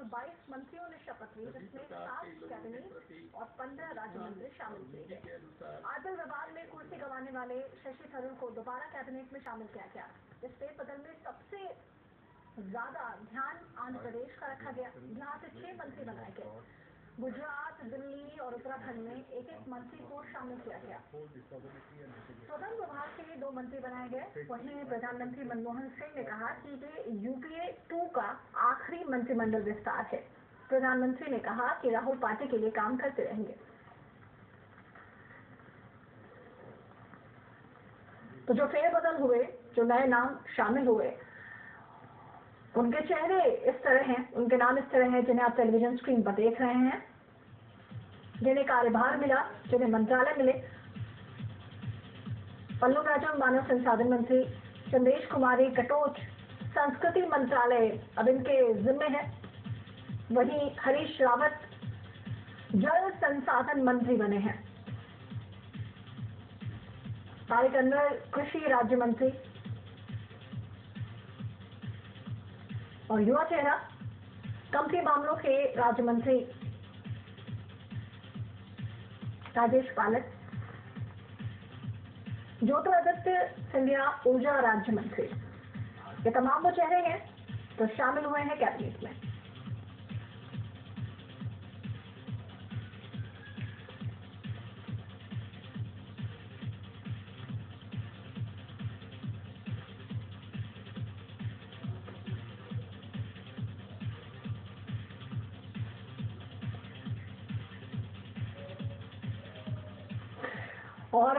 22 मंत्रियों ने शपथ ली, जिसमें 7 कैबिनेट और 15 राज्य मंत्री शामिल किए गए। आयकर विभाग में कुर्सी गंवाने वाले शशि थरूर को दोबारा कैबिनेट में शामिल किया गया। इस फेरबदल में सबसे ज्यादा ध्यान आंध्र प्रदेश का रखा गया। यहाँ से 6 मंत्री बनाए गए। गुजरात, दिल्ली और उत्तराखंड में एक एक मंत्री को शामिल किया गया। स्वतंत्र विभाग के लिए 2 मंत्री बनाए गए। वहीं प्रधानमंत्री मनमोहन सिंह ने कहा कि ये यूपीए 2 का आखिरी मंत्रिमंडल विस्तार है। प्रधानमंत्री ने कहा कि राहुल पार्टी के लिए काम करते रहेंगे। तो जो फेरबदल हुए, जो नए नाम शामिल हुए, उनके चेहरे इस तरह हैं, उनके नाम इस तरह हैं जिन्हें आप टेलीविजन स्क्रीन पर देख रहे हैं। जिन्हें कार्यभार मिला, जिन्हें मंत्रालय मिले। पल्लव राजन मानव संसाधन मंत्री, चंदेश कुमारी कटोच संस्कृति मंत्रालय अब इनके जिम्मे है। वहीं हरीश रावत जल संसाधन मंत्री बने हैं। तारिक अनवर कृषि राज्य मंत्री और युवा चेहरा कंपनी मामलों के राज्य मंत्री राजेश पालक, ज्योतिरादित्य सिंधिया ऊर्जा राज्य मंत्री, ये तमाम वो चेहरे हैं जो शामिल हुए हैं कैबिनेट में। और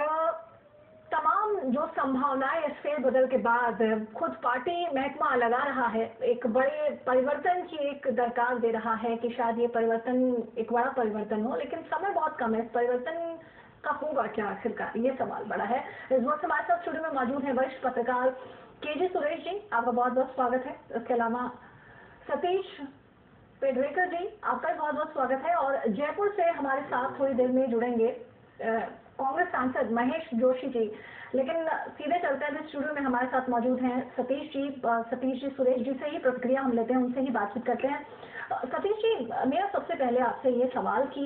तमाम जो संभावनाएं इस फेरबदल के बाद खुद पार्टी महकमा लगा रहा है, एक बड़े परिवर्तन की एक दरकार दे रहा है कि शायद ये परिवर्तन एक बड़ा परिवर्तन हो, लेकिन समय बहुत कम है। इस परिवर्तन का होगा क्या आखिरकार, ये सवाल बड़ा है। इस वक्त हमारे साथ स्टूडियो में मौजूद हैं वरिष्ठ पत्रकार केजी सुरेश जी, आपका बहुत बहुत स्वागत है। इसके अलावा सतीश पेडरेकर जी, आपका बहुत बहुत स्वागत है। और जयपुर से हमारे साथ थोड़ी देर में जुड़ेंगे कांग्रेस सांसद महेश जोशी जी। लेकिन सीधे चलते हैं, स्टूडियो में हमारे साथ मौजूद हैं सतीश जी। सुरेश जी से ही प्रतिक्रिया हम लेते हैं, उनसे ही बातचीत करते हैं। सतीश जी, मेरा सबसे पहले आपसे ये सवाल कि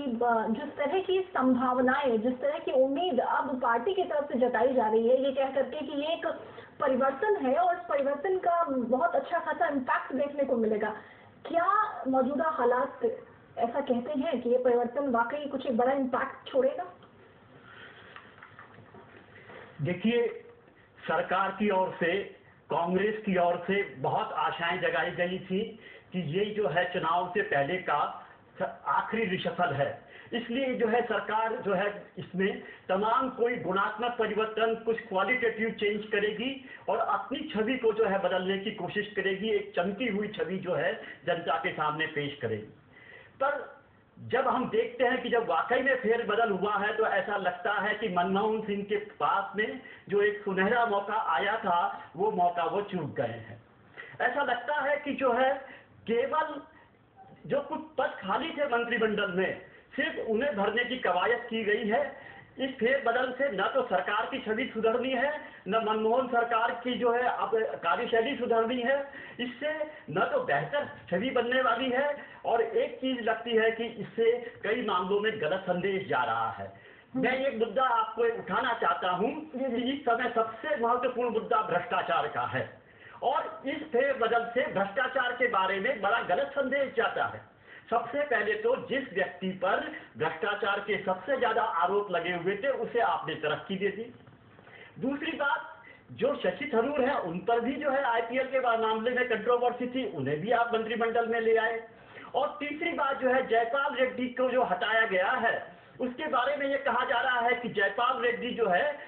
जिस तरह की संभावनाएं, जिस तरह की उम्मीद अब पार्टी की तरफ से जताई जा रही है, ये कह करके कि ये एक परिवर्तन है और इस परिवर्तन का बहुत अच्छा खासा इम्पैक्ट देखने को मिलेगा, क्या मौजूदा हालात ऐसा कहते हैं कि ये परिवर्तन वाकई कुछ एक बड़ा इम्पैक्ट छोड़ेगा? देखिए, सरकार की ओर से, कांग्रेस की ओर से बहुत आशाएं जगाई गई थी कि ये जो है चुनाव से पहले का आखिरी रिशफल है, इसलिए जो है सरकार जो है इसमें तमाम कोई गुणात्मक परिवर्तन, कुछ क्वालिटेटिव चेंज करेगी और अपनी छवि को जो है बदलने की कोशिश करेगी, एक चमकी हुई छवि जो है जनता के सामने पेश करेगी। पर जब हम देखते हैं कि जब वाकई में फेरबदल हुआ है तो ऐसा लगता है कि मनमोहन सिंह के पास में जो एक सुनहरा मौका आया था, वो मौका वो चूक गए हैं। ऐसा लगता है कि जो है केवल जो कुछ पद खाली थे मंत्रिमंडल में, सिर्फ उन्हें भरने की कवायद की गई है। इस फेरबदल से न तो सरकार की छवि सुधरनी है, न मनमोहन सरकार की जो है अब कार्यशैली सुधरनी है। इससे न तो बेहतर छवि बनने वाली है और एक चीज लगती है कि इससे कई मामलों में गलत संदेश जा रहा है। मैं एक मुद्दा आपको उठाना चाहता हूं कि इस समय सबसे महत्वपूर्ण मुद्दा भ्रष्टाचार का है और इस फेरबदल से भ्रष्टाचार के बारे में बड़ा गलत संदेश जाता है। सबसे पहले तो जिस व्यक्ति पर भ्रष्टाचार के सबसे ज्यादा आरोप लगे हुए थे, उसे आपने तरक्की दे दी। दूसरी बात, जो शशि थरूर है उन पर भी जो है आईपीएल के मामले में कंट्रोवर्सी थी, उन्हें भी आप मंत्रिमंडल में ले आए। और तीसरी बात जो है, जयपाल रेड्डी को जो हटाया गया है, उसके बारे में ये कहा जा रहा है कि जयपाल रेड्डी जो है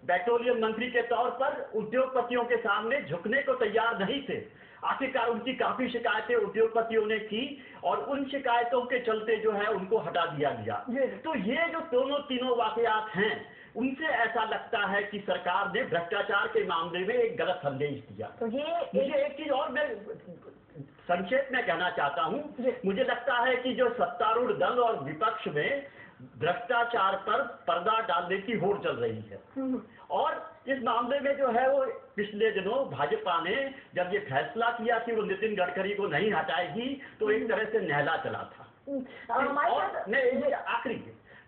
पेट्रोलियम मंत्री के तौर पर उद्योगपतियों के सामने झुकने को तैयार नहीं थे। आखिरकार उनकी काफी शिकायतें उद्योगपतियों ने की और उन शिकायतों के चलते जो है उनको हटा दिया गया। तो ये जो तीनों वाकयात हैं, उनसे ऐसा लगता है कि सरकार ने भ्रष्टाचार के मामले में एक गलत संदेश दिया। तो ये एक चीज और मैं संक्षेप में कहना चाहता हूं, मुझे लगता है कि जो सत्तारूढ़ दल और विपक्ष में भ्रष्टाचार पर पर्दा डालने की होड़ चल रही है। और इस मामले में जो है वो पिछले दिनों भाजपा ने जब ये फैसला किया कि वो नितिन गडकरी को नहीं हटाएगी, तो एक तरह से नहला चला था। और आखिरी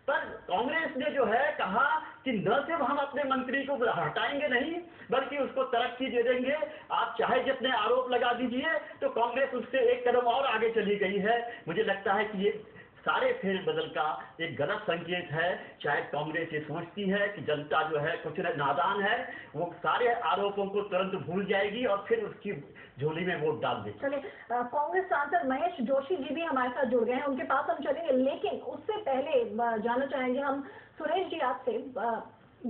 पर कांग्रेस ने जो है कहा कि न सिर्फ हम अपने मंत्री को हटाएंगे नहीं, बल्कि उसको तरक्की दे देंगे। आप चाहे जितने आरोप लगा दीजिए, तो कांग्रेस उससे एक कदम और आगे चली गई है। मुझे लगता है कि ये सारे फेर बदल का एक गलत संकेत है। शायद कांग्रेस ये सोचती है कि जनता जो है कुछ नादान है, वो सारे आरोपों को तुरंत भूल जाएगी और फिर उसकी झोली में वोट डाल देगी। चलिए, कांग्रेस सांसद महेश जोशी जी भी हमारे साथ जुड़ गए हैं, उनके पास हम चलेंगे, लेकिन उससे पहले जानना चाहेंगे हम सुरेश जी आपसे,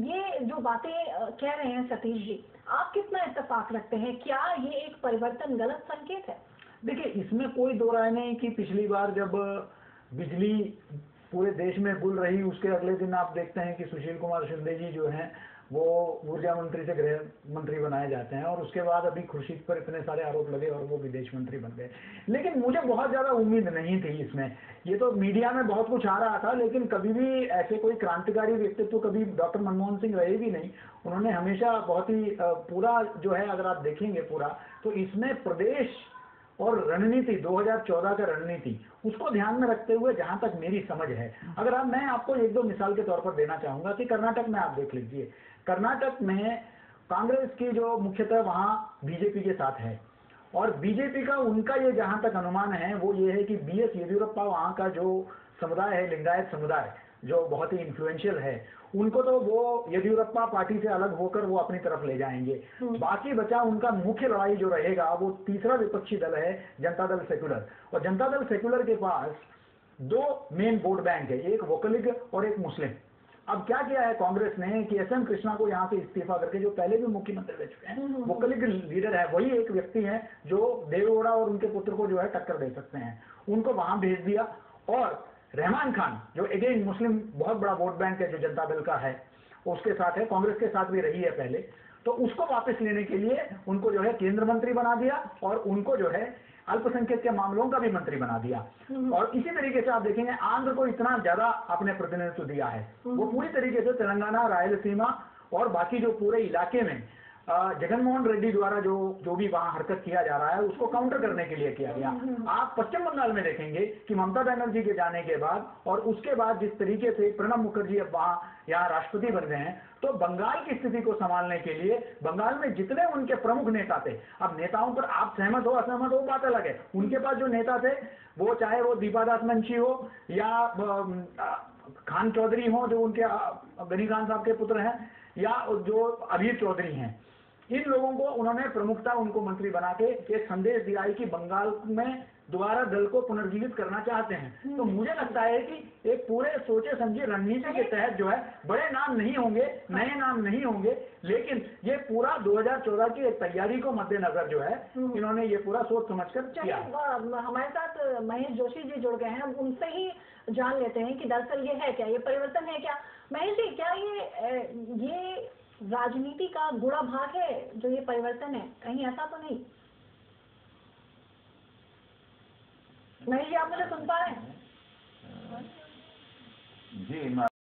ये जो बातें कह रहे हैं सतीश जी, आप कितना इत्तेफाक रखते हैं? क्या ये एक परिवर्तन गलत संकेत है? देखिए, इसमें कोई दो राय नहीं कि पिछली बार जब बिजली पूरे देश में गुल रही, उसके अगले दिन आप देखते हैं कि सुशील कुमार शिंदे जी जो हैं वो ऊर्जा मंत्री से गृह मंत्री बनाए जाते हैं, और उसके बाद अभी खुर्शीद पर इतने सारे आरोप लगे और वो विदेश मंत्री बन गए। लेकिन मुझे बहुत ज्यादा उम्मीद नहीं थी इसमें। ये तो मीडिया में बहुत कुछ आ रहा था, लेकिन कभी भी ऐसे कोई क्रांतिकारी व्यक्तित्व कभी डॉक्टर मनमोहन सिंह रहे भी नहीं। उन्होंने हमेशा बहुत ही पूरा जो है, अगर आप देखेंगे पूरा, तो इसमें प्रदेश और रणनीति 2014 का रणनीति, उसको ध्यान में रखते हुए जहां तक मेरी समझ है, अगर मैं आपको एक दो मिसाल के तौर पर देना चाहूंगा कि कर्नाटक में आप देख लीजिए। कर्नाटक में कांग्रेस की जो मुख्यतः वहां बीजेपी के साथ है, और बीजेपी का उनका ये जहां तक अनुमान है वो ये है कि बीएस येदियुरप्पा वहां का जो समुदाय है, लिंगायत समुदाय, जो बहुत ही इन्फ्लुएंशियल है, उनको तो वो येदियुरप्पा पार्टी से अलग होकर वो अपनी तरफ ले जाएंगे। बाकी बचा उनका मुख्य लड़ाई जो रहेगा वो तीसरा विपक्षी दल है, जनता दल सेक्युलर। और जनता दल सेक्युलर के पास दो मेन वोट बैंक है, एक वोकलिग और एक मुस्लिम। अब क्या किया है कांग्रेस ने कि एसएम कृष्णा को यहाँ से इस्तीफा करके, जो पहले भी मुख्यमंत्री रह चुके हैं, वोकलिग लीडर है, वही एक व्यक्ति है जो देवेगौड़ा और उनके पुत्र को जो है टक्कर दे सकते हैं, उनको वहां भेज दिया। और रहमान खान जो अगेन मुस्लिम बहुत बड़ा वोट बैंक है, जो जनता दल का है, उसके साथ है, कांग्रेस के साथ भी रही है पहले, तो उसको वापस लेने के लिए उनको जो है केंद्र मंत्री बना दिया, और उनको जो है अल्पसंख्यक के मामलों का भी मंत्री बना दिया। और इसी तरीके से आप देखेंगे आंध्र को इतना ज्यादा अपने प्रतिनिधित्व दिया है, वो पूरी तरीके से तेलंगाना, रायलसीमा और बाकी जो पूरे इलाके में जगनमोहन रेड्डी द्वारा जो भी वहां हरकत किया जा रहा है, उसको काउंटर करने के लिए किया गया। आप पश्चिम बंगाल में देखेंगे कि ममता बनर्जी के जाने के बाद और उसके बाद जिस तरीके से प्रणब मुखर्जी अब यहाँ राष्ट्रपति बन गए हैं, तो बंगाल की स्थिति को संभालने के लिए बंगाल में जितने उनके प्रमुख नेता थे, अब नेताओं पर आप सहमत हो असहमत हो बात अलग है, उनके पास जो नेता थे वो चाहे वो दीपादास मुंशी हो या खान चौधरी हो जो उनके गनी खान साहब के पुत्र हैं, या जो अबीर चौधरी हैं, इन लोगों को उन्होंने प्रमुखता उनको मंत्री बना के एक संदेश दिया है कि बंगाल में दोबारा दल को पुनर्जीवित करना चाहते हैं। तो मुझे लगता है कि एक पूरे सोचे समझे रणनीति के तहत जो है बड़े नाम नहीं होंगे, नए नाम नहीं होंगे, लेकिन ये पूरा 2014 की एक तैयारी को मद्देनजर जो है इन्होंने ये पूरा सोच समझकर किया। हमारे साथ महेश जोशी जी जुड़ गए हैं, हम उनसे ही जान लेते हैं कि दरअसल ये है क्या, ये परिवर्तन है क्या। महेश जी, क्या ये राजनीति का गुड़ा भाग है जो ये परिवर्तन है? कहीं ऐसा तो नहीं? महेश जी, आप मुझे सुन पा रहे हैं? जी।